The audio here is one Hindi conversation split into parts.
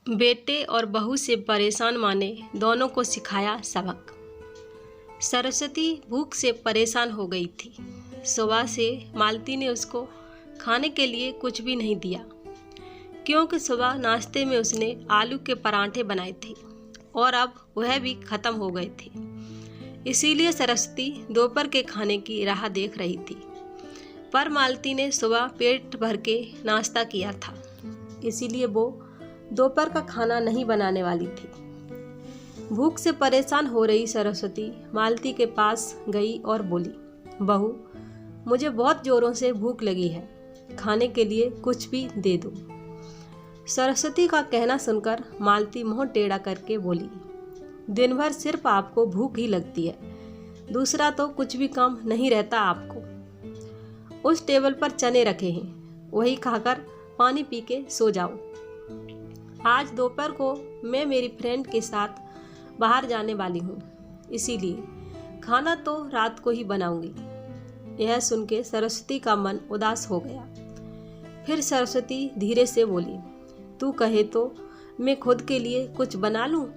बेटे और बहू से परेशान माँ ने दोनों को सिखाया सबक। सरस्वती भूख से परेशान हो गई थी। सुबह से मालती ने उसको खाने के लिए कुछ भी नहीं दिया, क्योंकि सुबह नाश्ते में उसने आलू के पराठे बनाए थे और अब वह भी खत्म हो गए थे। इसीलिए सरस्वती दोपहर के खाने की राह देख रही थी। पर मालती ने सुबह पेट भर के नाश्ता किया था, इसीलिए वो दोपहर का खाना नहीं बनाने वाली थी। भूख से परेशान हो रही सरस्वती मालती के पास गई और बोली, बहू, मुझे बहुत जोरों से भूख लगी है, खाने के लिए कुछ भी दे दो। सरस्वती का कहना सुनकर मालती मुंह टेढ़ा करके बोली, दिन भर सिर्फ आपको भूख ही लगती है, दूसरा तो कुछ भी काम नहीं रहता आपको। उस टेबल पर चने रखे हैं, वही खाकर पानी पी के सो जाओ। आज दोपहर को मैं मेरी फ्रेंड के साथ बाहर जाने वाली हूँ, इसीलिए खाना तो रात को ही बनाऊंगी। यह सुन के सरस्वती का मन उदास हो गया। फिर सरस्वती धीरे से बोली, तू कहे तो मैं खुद के लिए कुछ बना लूँ।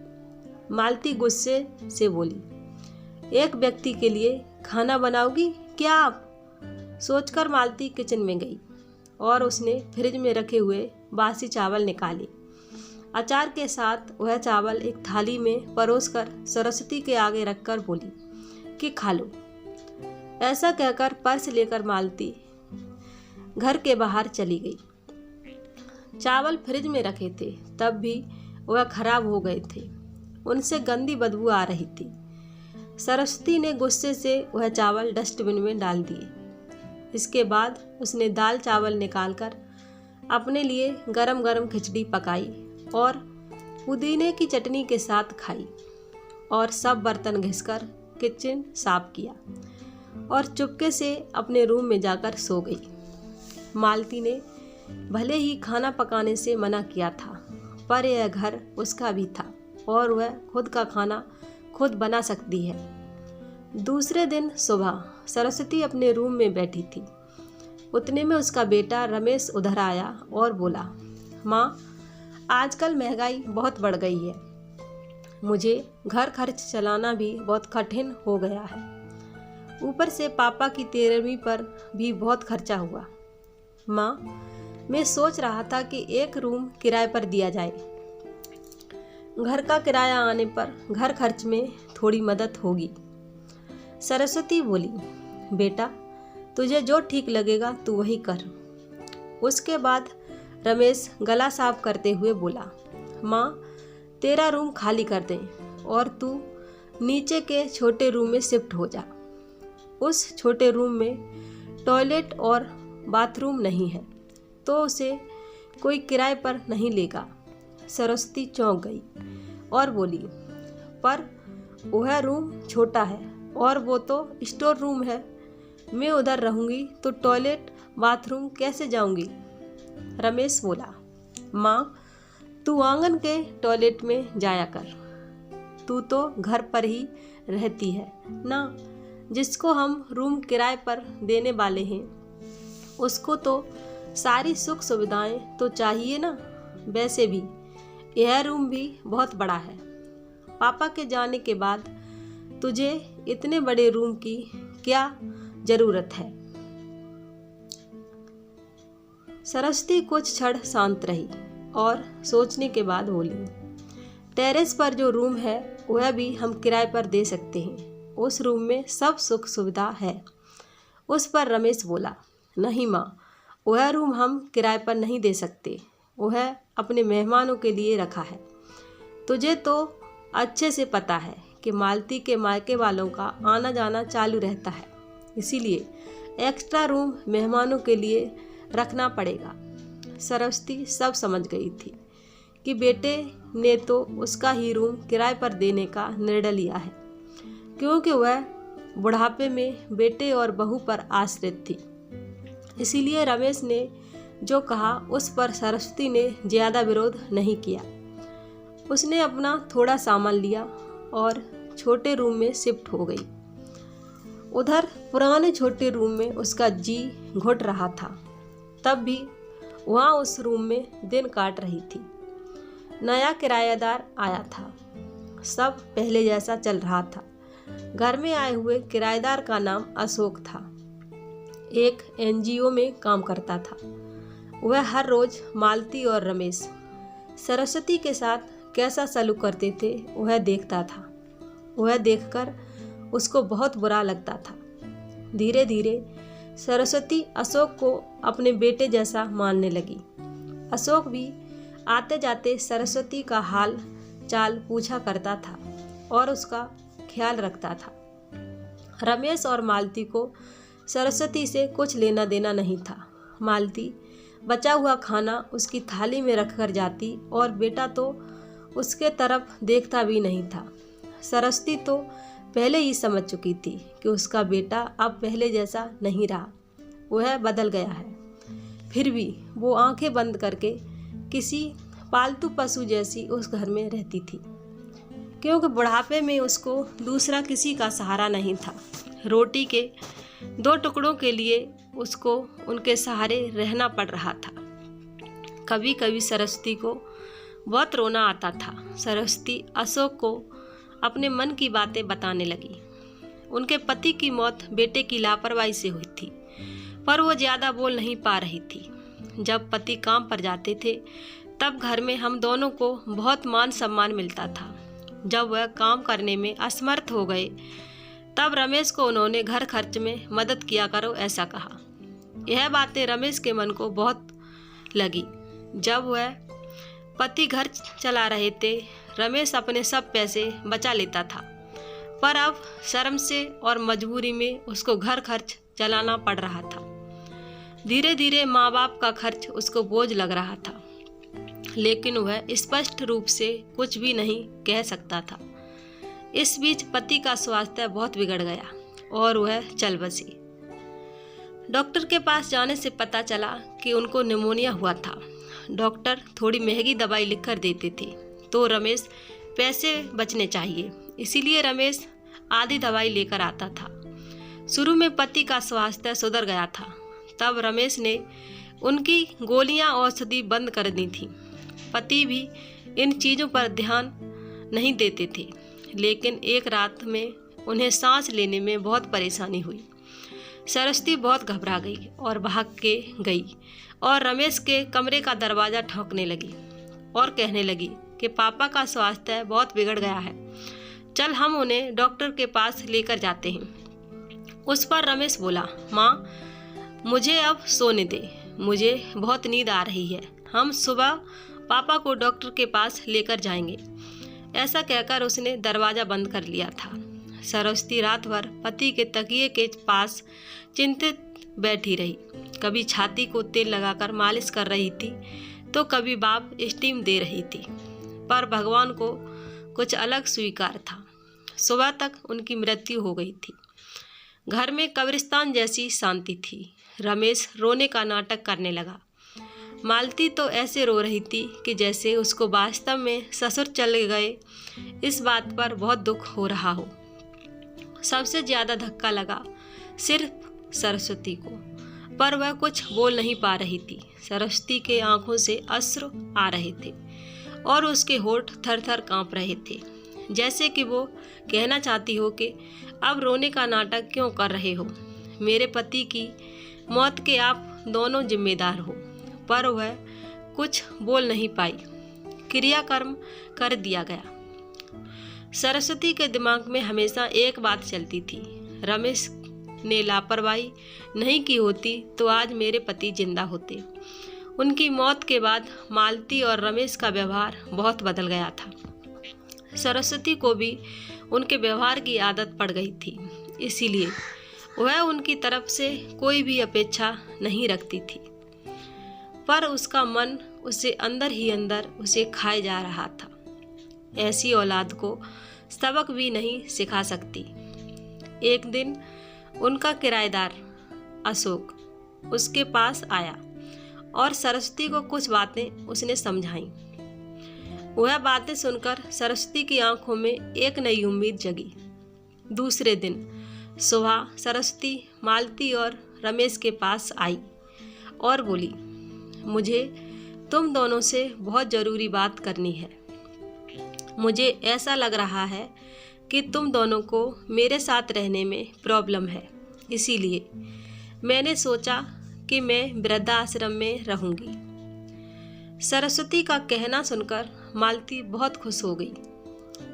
मालती गुस्से से बोली, एक व्यक्ति के लिए खाना बनाओगी क्या आप? सोचकर मालती किचन में गई और उसने फ्रिज में रखे हुए बासी चावल निकाले। अचार के साथ वह चावल एक थाली में परोसकर सरस्वती के आगे रखकर बोली कि खा लो। ऐसा कहकर पर्स लेकर मालती घर के बाहर चली गई। चावल फ्रिज में रखे थे, तब भी वह खराब हो गए थे, उनसे गंदी बदबू आ रही थी। सरस्वती ने गुस्से से वह चावल डस्टबिन में डाल दिए। इसके बाद उसने दाल चावल निकालकर अपने लिए गरम गरम खिचड़ी पकाई और पुदीने की चटनी के साथ खाई और सब बर्तन घिसकर किचन साफ किया और चुपके से अपने रूम में जाकर सो गई। मालती ने भले ही खाना पकाने से मना किया था, पर यह घर उसका भी था और वह खुद का खाना खुद बना सकती है। दूसरे दिन सुबह सरस्वती अपने रूम में बैठी थी। उतने में उसका बेटा रमेश उधर आया और बोला, माँ, आजकल महंगाई बहुत बढ़ गई है, मुझे घर खर्च चलाना भी बहुत कठिन हो गया है। ऊपर से पापा की 13वीं पर भी बहुत खर्चा हुआ। माँ, मैं सोच रहा था कि एक रूम किराए पर दिया जाए, घर का किराया आने पर घर खर्च में थोड़ी मदद होगी। सरस्वती बोली, बेटा, तुझे जो ठीक लगेगा तू वही कर। उसके बाद रमेश गला साफ करते हुए बोला, माँ, तेरा रूम खाली कर दें और तू नीचे के छोटे रूम में शिफ्ट हो जा। उस छोटे रूम में टॉयलेट और बाथरूम नहीं है, तो उसे कोई किराए पर नहीं लेगा। सरस्वती चौंक गई और बोली, पर वह रूम छोटा है और वो तो स्टोर रूम है, मैं उधर रहूँगी तो टॉयलेट बाथरूम कैसे जाऊँगी? रमेश बोला, माँ, तू आंगन के टॉयलेट में जाया कर, तू तो घर पर ही रहती है ना। जिसको हम रूम किराए पर देने वाले हैं उसको तो सारी सुख सुविधाएं तो चाहिए ना। वैसे भी यह रूम भी बहुत बड़ा है, पापा के जाने के बाद तुझे इतने बड़े रूम की क्या जरूरत है? सरस्वती कुछ क्षण शांत रही और सोचने के बाद बोली, टेरेस पर जो रूम है वह भी हम किराए पर दे सकते हैं, उस रूम में सब सुख सुविधा है। उस पर रमेश बोला, नहीं माँ, वह रूम हम किराए पर नहीं दे सकते, वह अपने मेहमानों के लिए रखा है। तुझे तो अच्छे से पता है कि मालती के मायके वालों का आना जाना चालू रहता है, इसीलिए एक्स्ट्रा रूम मेहमानों के लिए रखना पड़ेगा। सरस्वती सब समझ गई थी कि बेटे ने तो उसका ही रूम किराए पर देने का निर्णय लिया है, क्योंकि वह बुढ़ापे में बेटे और बहू पर आश्रित थी। इसीलिए रमेश ने जो कहा उस पर सरस्वती ने ज़्यादा विरोध नहीं किया। उसने अपना थोड़ा सामान लिया और छोटे रूम में शिफ्ट हो गई। उधर पुराने छोटे रूम में उसका जी घुट रहा था, तब भी वहाँ उस रूम में दिन काट रही थी। नया किराएदार आया था। सब पहले जैसा चल रहा था। घर में आए हुए किराएदार का नाम अशोक था। एक एनजीओ में काम करता था। वह हर रोज मालती और रमेश सरस्वती के साथ कैसा सलूक करते थे वह देखता था। वह देखकर उसको बहुत बुरा लगता था। धीरे धीरे सरस्वती अशोक को अपने बेटे जैसा मानने लगी। अशोक भी आते जाते सरस्वती का हाल चाल पूछा करता था और उसका ख्याल रखता था। रमेश और मालती को सरस्वती से कुछ लेना देना नहीं था। मालती बचा हुआ खाना उसकी थाली में रखकर जाती और बेटा तो उसके तरफ देखता भी नहीं था। सरस्वती तो पहले ही समझ चुकी थी कि उसका बेटा अब पहले जैसा नहीं रहा, वह बदल गया है। फिर भी वो आंखें बंद करके किसी पालतू पशु जैसी उस घर में रहती थी, क्योंकि बुढ़ापे में उसको दूसरा किसी का सहारा नहीं था। रोटी के 2 टुकड़ों के लिए उसको उनके सहारे रहना पड़ रहा था। कभी कभी सरस्वती को बहुत रोना आता था। सरस्वती अशोक को अपने मन की बातें बताने लगी। उनके पति की मौत बेटे की लापरवाही से हुई थी, पर वो ज़्यादा बोल नहीं पा रही थी। जब पति काम पर जाते थे तब घर में हम दोनों को बहुत मान सम्मान मिलता था। जब वह काम करने में असमर्थ हो गए तब रमेश को उन्होंने घर खर्च में मदद किया करो ऐसा कहा। यह बातें रमेश के मन को बहुत लगी। जब वह पति घर चला रहे थे रमेश अपने सब पैसे बचा लेता था, पर अब शर्म से और मजबूरी में उसको घर खर्च चलाना पड़ रहा था। धीरे धीरे माँ बाप का खर्च उसको बोझ लग रहा था, लेकिन वह स्पष्ट रूप से कुछ भी नहीं कह सकता था। इस बीच पति का स्वास्थ्य बहुत बिगड़ गया और वह चल बसी। डॉक्टर के पास जाने से पता चला कि उनको निमोनिया हुआ था। डॉक्टर थोड़ी महंगी दवाई लिखकर देते थे, तो रमेश पैसे बचने चाहिए, इसीलिए रमेश आधी दवाई लेकर आता था। शुरू में पति का स्वास्थ्य सुधर गया था, तब रमेश ने उनकी गोलियां औषधि बंद कर दी थी। पति भी इन चीज़ों पर ध्यान नहीं देते थे, लेकिन एक रात में उन्हें सांस लेने में बहुत परेशानी हुई। सरस्वती बहुत घबरा गई और भाग के गई और रमेश के कमरे का दरवाज़ा ठोंकने लगी और कहने लगी कि पापा का स्वास्थ्य बहुत बिगड़ गया है, चल हम उन्हें डॉक्टर के पास लेकर जाते हैं। उस पर रमेश बोला, माँ मुझे अब सोने दे, मुझे बहुत नींद आ रही है, हम सुबह पापा को डॉक्टर के पास लेकर जाएंगे। ऐसा कहकर उसने दरवाज़ा बंद कर लिया था। सरस्वती रात भर पति के तकिए के पास चिंतित बैठी रही। कभी छाती को तेल लगाकर मालिश कर रही थी, तो कभी भाप स्टीम दे रही थी, पर भगवान को कुछ अलग स्वीकार था। सुबह तक उनकी मृत्यु हो गई थी। घर में कब्रिस्तान जैसी शांति थी। रमेश रोने का नाटक करने लगा। मालती तो ऐसे रो रही थी कि जैसे उसको वास्तव में ससुर चले गए इस बात पर बहुत दुख हो रहा हो। सबसे ज़्यादा धक्का लगा सिर्फ सरस्वती को, पर वह कुछ बोल नहीं पा रही थी। सरस्वती के आंखों से अश्रु आ रहे थे और उसके होठ थर थर काँप रहे थे, जैसे कि वो कहना चाहती हो कि अब रोने का नाटक क्यों कर रहे हो, मेरे पति की मौत के आप दोनों जिम्मेदार हो। पर वह कुछ बोल नहीं पाई। क्रियाकर्म कर दिया गया। सरस्वती के दिमाग में हमेशा एक बात चलती थी, रमेश ने लापरवाही नहीं की होती तो आज मेरे पति जिंदा होते। उनकी मौत के बाद मालती और रमेश का व्यवहार बहुत बदल गया था। सरस्वती को भी उनके व्यवहार की आदत पड़ गई थी, इसीलिए वह उनकी तरफ से कोई भी अपेक्षा नहीं रखती थी, पर उसका मन उसे अंदर ही अंदर उसे खाए जा रहा था। ऐसी औलाद को सबक भी नहीं सिखा सकती। एक दिन उनका किराएदार अशोक उसके पास आया और सरस्वती को कुछ बातें उसने समझाईं। वह बातें सुनकर सरस्वती की आंखों में एक नई उम्मीद जगी। दूसरे दिन सुबह सरस्वती मालती और रमेश के पास आई और बोली, मुझे तुम दोनों से बहुत ज़रूरी बात करनी है। मुझे ऐसा लग रहा है कि तुम दोनों को मेरे साथ रहने में प्रॉब्लम है, इसीलिए मैंने सोचा कि मैं वृद्धाश्रम में रहूंगी। सरस्वती का कहना सुनकर मालती बहुत खुश हो गई।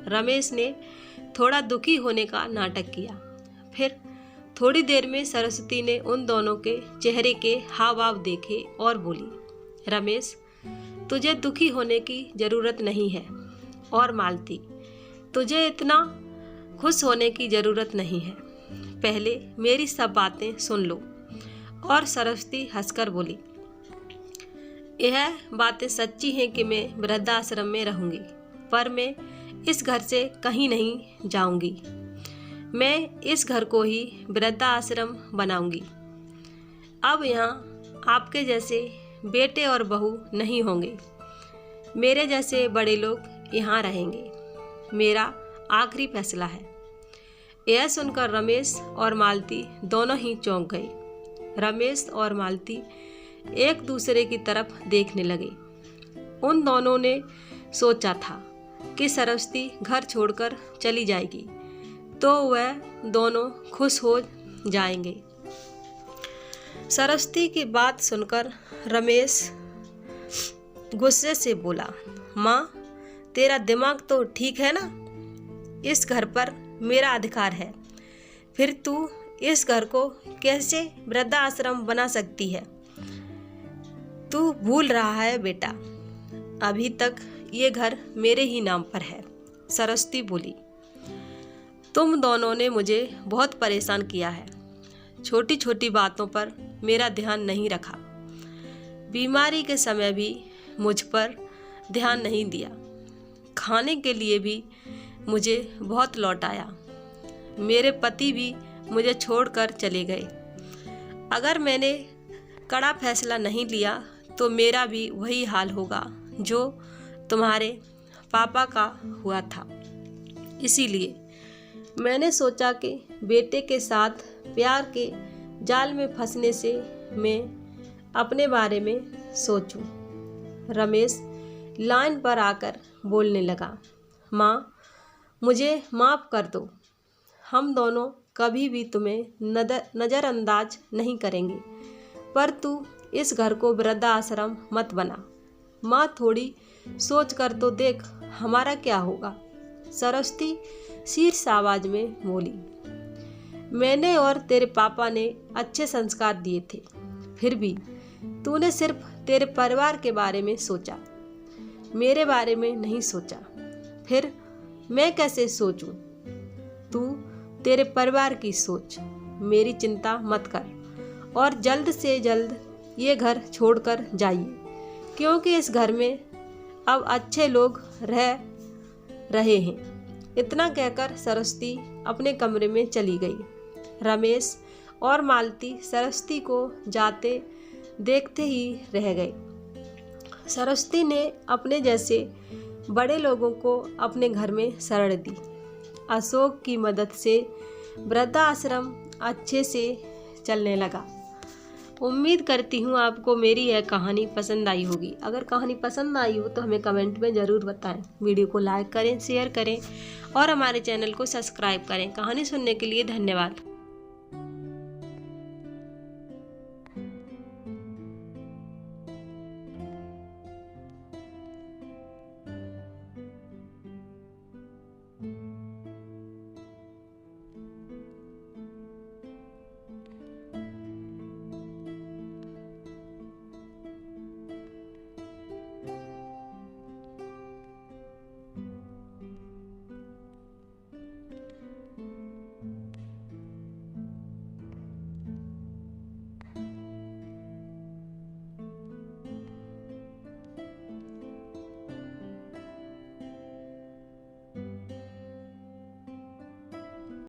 रमेश ने थोड़ा दुखी होने का नाटक किया। फिर थोड़ी देर में सरस्वती ने उन दोनों के चेहरे के हाव भाव देखे और बोली, रमेश, तुझे दुखी होने की ज़रूरत नहीं है, और मालती, तुझे इतना खुश होने की ज़रूरत नहीं है। पहले मेरी सब बातें सुन लो। और सरस्वती हंसकर बोली, यह बातें सच्ची हैं कि मैं वृद्धाश्रम में रहूंगी, पर मैं इस घर से कहीं नहीं जाऊंगी। मैं इस घर को ही वृद्धाश्रम बनाऊंगी। अब यहाँ आपके जैसे बेटे और बहू नहीं होंगे। मेरे जैसे बड़े लोग यहाँ रहेंगे। मेरा आखिरी फैसला है। यह सुनकर रमेश और मालती दोनों ही चौंक गए। रमेश और मालती एक दूसरे की तरफ देखने लगे। उन दोनों ने सोचा था कि सरस्वती घर छोड़कर चली जाएगी तो वह दोनों खुश हो जाएंगे। सरस्वती की बात सुनकर रमेश गुस्से से बोला, माँ, तेरा दिमाग तो ठीक है ना? इस घर पर मेरा अधिकार है, फिर तू इस घर को कैसे वृद्धाश्रम बना सकती है? तू भूल रहा है बेटा, अभी तक ये घर मेरे ही नाम पर है। सरस्वती बोली, तुम दोनों ने मुझे बहुत परेशान किया है। छोटी छोटी बातों पर मेरा ध्यान नहीं रखा। बीमारी के समय भी मुझ पर ध्यान नहीं दिया। खाने के लिए भी मुझे बहुत लौटाया। मेरे पति भी मुझे छोड़कर चले गए। अगर मैंने कड़ा फैसला नहीं लिया तो मेरा भी वही हाल होगा जो तुम्हारे पापा का हुआ था। इसीलिए मैंने सोचा कि बेटे के साथ प्यार के जाल में फंसने से मैं अपने बारे में सोचूं। रमेश लाइन पर आकर बोलने लगा, माँ, मुझे माफ़ कर दो। हम दोनों कभी भी तुम्हें नज़रअंदाज नहीं करेंगे, पर तू इस घर को वृद्धाश्रम मत बना। माँ, थोड़ी सोच कर तो देख हमारा क्या होगा। सरस्वती शीर्ष आवाज में बोली, मैंने और तेरे पापा ने अच्छे संस्कार दिए थे, फिर भी तूने सिर्फ तेरे परिवार के बारे में सोचा, मेरे बारे में नहीं सोचा। फिर मैं कैसे सोचूं? तू तेरे परिवार की सोच, मेरी चिंता मत कर और जल्द से जल्द ये घर छोड़कर जाइए, क्योंकि इस घर में अब अच्छे लोग रह रहे हैं। इतना कहकर सरस्वती अपने कमरे में चली गई। रमेश और मालती सरस्वती को जाते देखते ही रह गए। सरस्वती ने अपने जैसे बड़े लोगों को अपने घर में शरण दी। अशोक की मदद से वृद्धाश्रम अच्छे से चलने लगा। उम्मीद करती हूँ आपको मेरी यह कहानी पसंद आई होगी। अगर कहानी पसंद आई हो तो हमें कमेंट में ज़रूर बताएं। वीडियो को लाइक करें, शेयर करें और हमारे चैनल को सब्सक्राइब करें। कहानी सुनने के लिए धन्यवाद।